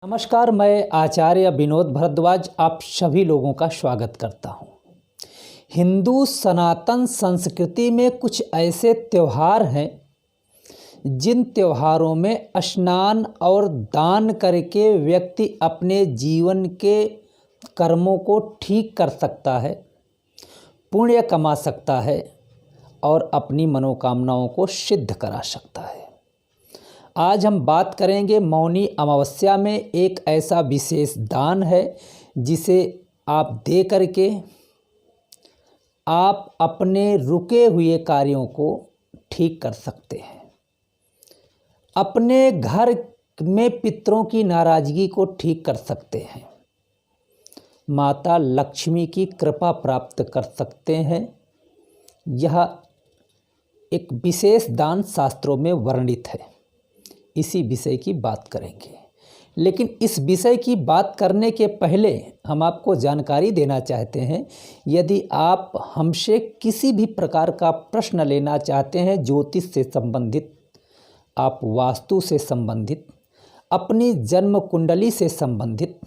नमस्कार, मैं आचार्य विनोद भारद्वाज आप सभी लोगों का स्वागत करता हूं। हिंदू सनातन संस्कृति में कुछ ऐसे त्यौहार हैं जिन त्योहारों में स्नान और दान करके व्यक्ति अपने जीवन के कर्मों को ठीक कर सकता है, पुण्य कमा सकता है और अपनी मनोकामनाओं को सिद्ध करा सकता है। आज हम बात करेंगे मौनी अमावस्या में एक ऐसा विशेष दान है जिसे आप दे करके आप अपने रुके हुए कार्यों को ठीक कर सकते हैं, अपने घर में पितरों की नाराज़गी को ठीक कर सकते हैं, माता लक्ष्मी की कृपा प्राप्त कर सकते हैं। यह एक विशेष दान शास्त्रों में वर्णित है। इसी विषय की बात करेंगे, लेकिन इस विषय की बात करने के पहले हम आपको जानकारी देना चाहते हैं। यदि आप हमसे किसी भी प्रकार का प्रश्न लेना चाहते हैं, ज्योतिष से संबंधित, आप वास्तु से संबंधित, अपनी जन्म कुंडली से संबंधित,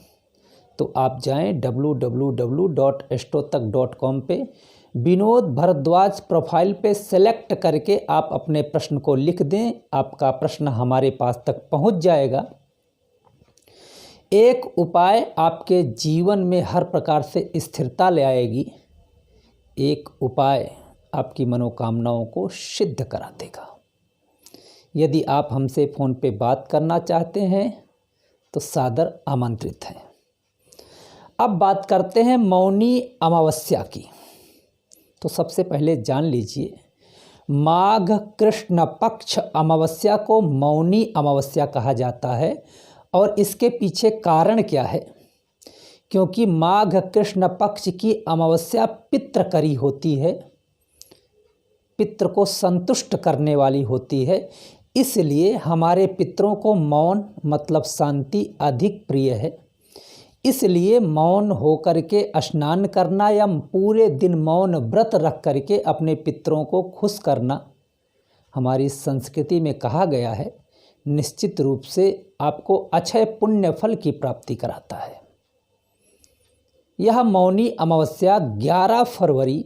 तो आप जाएं www.astrotak.com पे विनोद भारद्वाज प्रोफाइल पे सेलेक्ट करके आप अपने प्रश्न को लिख दें। आपका प्रश्न हमारे पास तक पहुंच जाएगा। एक उपाय आपके जीवन में हर प्रकार से स्थिरता ले आएगी। एक उपाय आपकी मनोकामनाओं को सिद्ध करा देगा। यदि आप हमसे फ़ोन पे बात करना चाहते हैं तो सादर आमंत्रित हैं। अब बात करते हैं मौनी अमावस्या की। तो सबसे पहले जान लीजिए, माघ कृष्ण पक्ष अमावस्या को मौनी अमावस्या कहा जाता है। और इसके पीछे कारण क्या है? क्योंकि माघ कृष्ण पक्ष की अमावस्या पितृकरी होती है, पितृ को संतुष्ट करने वाली होती है। इसलिए हमारे पितरों को मौन मतलब शांति अधिक प्रिय है। इसलिए मौन होकर के स्नान करना या पूरे दिन मौन व्रत रख करके अपने पितरों को खुश करना हमारी संस्कृति में कहा गया है। निश्चित रूप से आपको अक्षय पुण्य फल की प्राप्ति कराता है। यह मौनी अमावस्या 11 फरवरी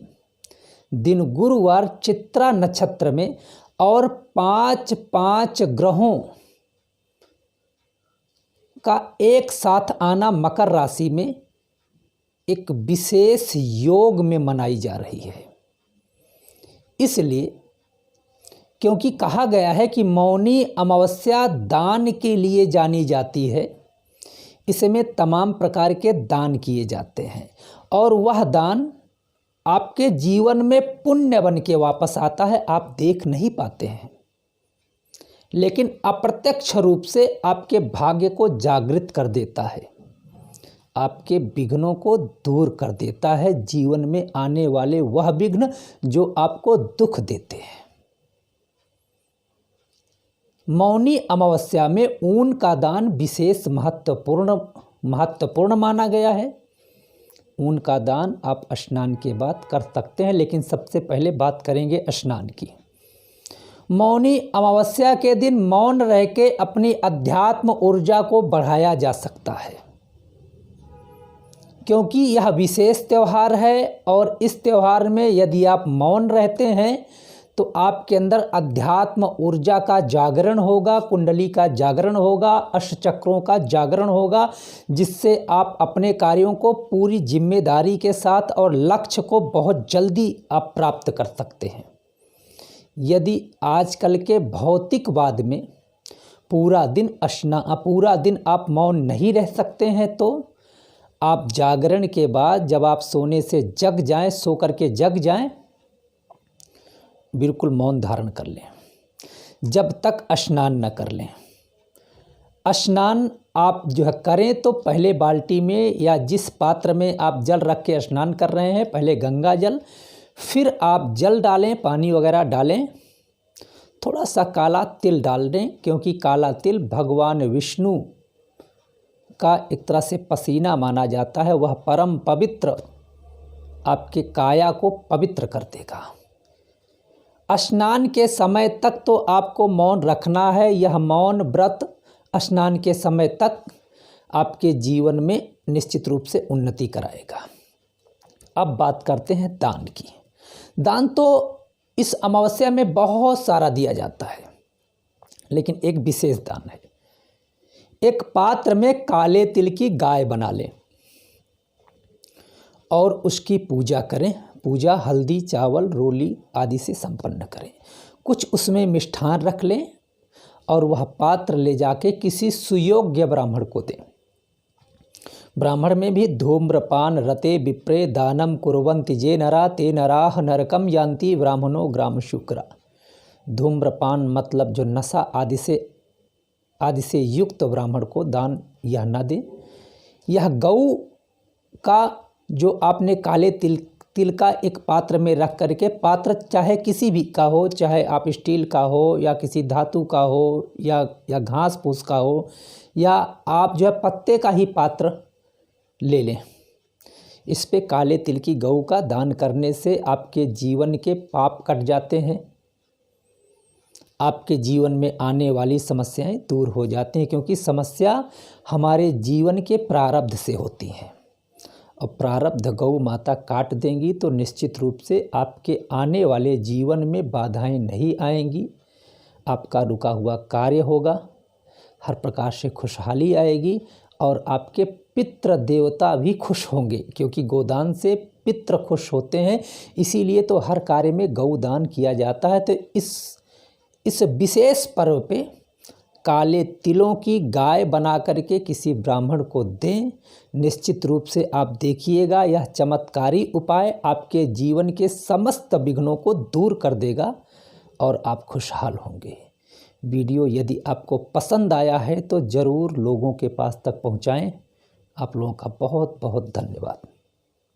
दिन गुरुवार चित्रा नक्षत्र में और 5 ग्रहों का एक साथ आना मकर राशि में एक विशेष योग में मनाई जा रही है। इसलिए क्योंकि कहा गया है कि मौनी अमावस्या दान के लिए जानी जाती है, इसमें तमाम प्रकार के दान किए जाते हैं और वह दान आपके जीवन में पुण्य बन के वापस आता है। आप देख नहीं पाते हैं, लेकिन अप्रत्यक्ष रूप से आपके भाग्य को जागृत कर देता है, आपके विघ्नों को दूर कर देता है। जीवन में आने वाले वह विघ्न जो आपको दुख देते हैं। मौनी अमावस्या में ऊन का दान विशेष महत्वपूर्ण माना गया है। ऊन का दान आप स्नान के बाद कर सकते हैं, लेकिन सबसे पहले बात करेंगे स्नान की। मौनी अमावस्या के दिन मौन रह के अपनी अध्यात्म ऊर्जा को बढ़ाया जा सकता है, क्योंकि यह विशेष त्यौहार है। और इस त्यौहार में यदि आप मौन रहते हैं तो आपके अंदर अध्यात्म ऊर्जा का जागरण होगा, कुंडली का जागरण होगा, अष्टचक्रों का जागरण होगा, जिससे आप अपने कार्यों को पूरी जिम्मेदारी के साथ और लक्ष्य को बहुत जल्दी आप प्राप्त कर सकते हैं। यदि आजकल के भौतिकवाद में पूरा दिन आप मौन नहीं रह सकते हैं, तो आप जागरण के बाद जब आप सोने से जग जाएं, सो करके जग जाएं, बिल्कुल मौन धारण कर लें जब तक स्नान न कर लें। स्नान आप जो है करें तो पहले बाल्टी में या जिस पात्र में आप जल रख के स्नान कर रहे हैं, पहले गंगा जल, फिर आप जल डालें, पानी वगैरह डालें, थोड़ा सा काला तिल डाल दें, क्योंकि काला तिल भगवान विष्णु का एक तरह से पसीना माना जाता है। वह परम पवित्र आपके काया को पवित्र कर देगा। स्नान के समय तक तो आपको मौन रखना है। यह मौन व्रत स्नान के समय तक आपके जीवन में निश्चित रूप से उन्नति कराएगा। अब बात करते हैं दान की। दान तो इस अमावस्या में बहुत सारा दिया जाता है, लेकिन एक विशेष दान है। एक पात्र में काले तिल की गाय बना लें और उसकी पूजा करें। पूजा हल्दी, चावल, रोली आदि से संपन्न करें। कुछ उसमें मिष्ठान रख लें और वह पात्र ले जाके किसी सुयोग्य ब्राह्मण को दें। ब्राह्मण में भी धूम्रपान रते विप्रे दानम कुर्वन्ति जे नरा ते नराह नरकम यान्ति ब्राह्मणो ग्राम शुक्रा। धूम्रपान मतलब जो नशा आदि से युक्त ब्राह्मण को दान यह न दें। यह गऊ का जो आपने काले तिल का एक पात्र में रख करके, पात्र चाहे किसी भी का हो, चाहे आप स्टील का हो या किसी धातु का हो या घास फूस का हो, या आप जो है पत्ते का ही पात्र ले लें। इस पे काले तिल की गऊ का दान करने से आपके जीवन के पाप कट जाते हैं, आपके जीवन में आने वाली समस्याएं दूर हो जाती हैं, क्योंकि समस्या हमारे जीवन के प्रारब्ध से होती हैं और प्रारब्ध गौ माता काट देंगी तो निश्चित रूप से आपके आने वाले जीवन में बाधाएं नहीं आएंगी। आपका रुका हुआ कार्य होगा, हर प्रकार से खुशहाली आएगी और आपके पितृ देवता भी खुश होंगे, क्योंकि गोदान से पितृ खुश होते हैं। इसीलिए तो हर कार्य में गौदान किया जाता है। तो इस विशेष पर्व पे काले तिलों की गाय बना करके किसी ब्राह्मण को दें। निश्चित रूप से आप देखिएगा, यह चमत्कारी उपाय आपके जीवन के समस्त विघ्नों को दूर कर देगा और आप खुशहाल होंगे। वीडियो यदि आपको पसंद आया है तो ज़रूर लोगों के पास तक पहुंचाएं। आप लोगों का बहुत बहुत धन्यवाद।